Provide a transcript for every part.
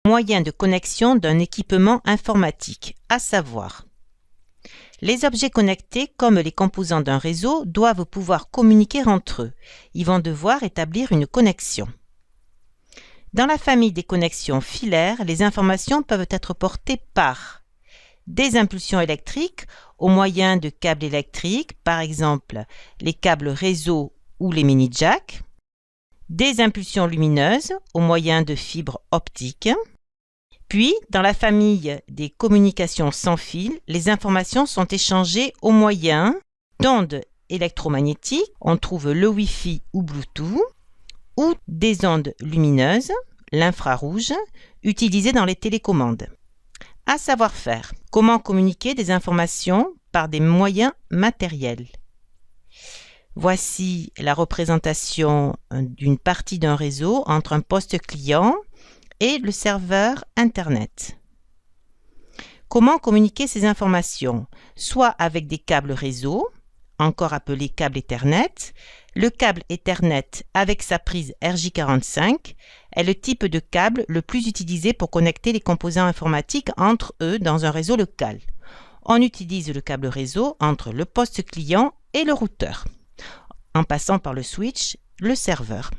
Moyen de connexion d'un équipement informatique, à savoir les objets connectés, comme les composants d'un réseau, doivent pouvoir communiquer entre eux. Ils vont devoir établir une connexion. Dans la famille des connexions filaires, les informations peuvent être portées par des impulsions électriques au moyen de câbles électriques, par exemple les câbles réseau ou les mini-jacks, des impulsions lumineuses au moyen de fibres optiques. Puis, dans la famille des communications sans fil, les informations sont échangées au moyen d'ondes électromagnétiques, on trouve le Wi-Fi ou Bluetooth, ou des ondes lumineuses, l'infrarouge, utilisées dans les télécommandes. À savoir faire, comment communiquer des informations par des moyens matériels. Voici la représentation d'une partie d'un réseau entre un poste client et le serveur Internet. Comment communiquer ces informations? Soit avec des câbles réseau, encore appelés câbles Ethernet. Le câble Ethernet avec sa prise RJ45 est le type de câble le plus utilisé pour connecter les composants informatiques entre eux dans un réseau local. On utilise le câble réseau entre le poste client et le routeur, en passant par le switch, le serveur.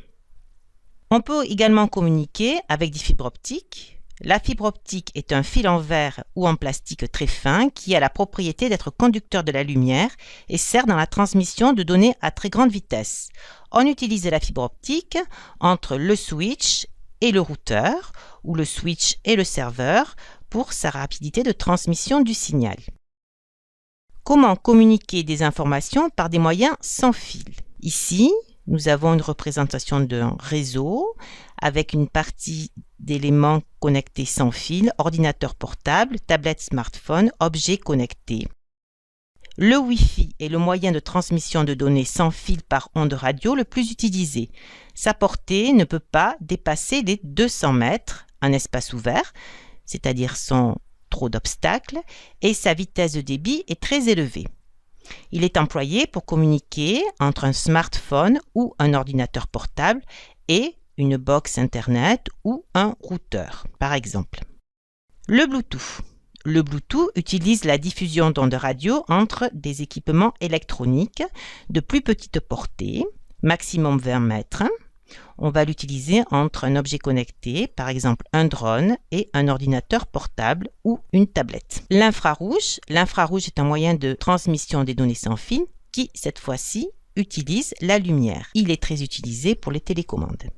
On peut également communiquer avec des fibres optiques. La fibre optique est un fil en verre ou en plastique très fin qui a la propriété d'être conducteur de la lumière et sert dans la transmission de données à très grande vitesse. On utilise la fibre optique entre le switch et le routeur ou le switch et le serveur pour sa rapidité de transmission du signal. Comment communiquer des informations par des moyens sans fil? Ici, nous avons une représentation d'un réseau avec une partie d'éléments connectés sans fil, ordinateur portable, tablette smartphone, objets connectés. Le Wi-Fi est le moyen de transmission de données sans fil par onde radio le plus utilisé. Sa portée ne peut pas dépasser les 200 mètres, un espace ouvert, c'est-à-dire sans trop d'obstacles, et sa vitesse de débit est très élevée. Il est employé pour communiquer entre un smartphone ou un ordinateur portable et une box Internet ou un routeur, par exemple. Le Bluetooth. Le Bluetooth utilise la diffusion d'ondes radio entre des équipements électroniques de plus petite portée, maximum 20 mètres. On va l'utiliser entre un objet connecté, par exemple un drone, et un ordinateur portable ou une tablette. L'infrarouge. L'infrarouge est un moyen de transmission des données sans fil qui, cette fois-ci, utilise la lumière. Il est très utilisé pour les télécommandes.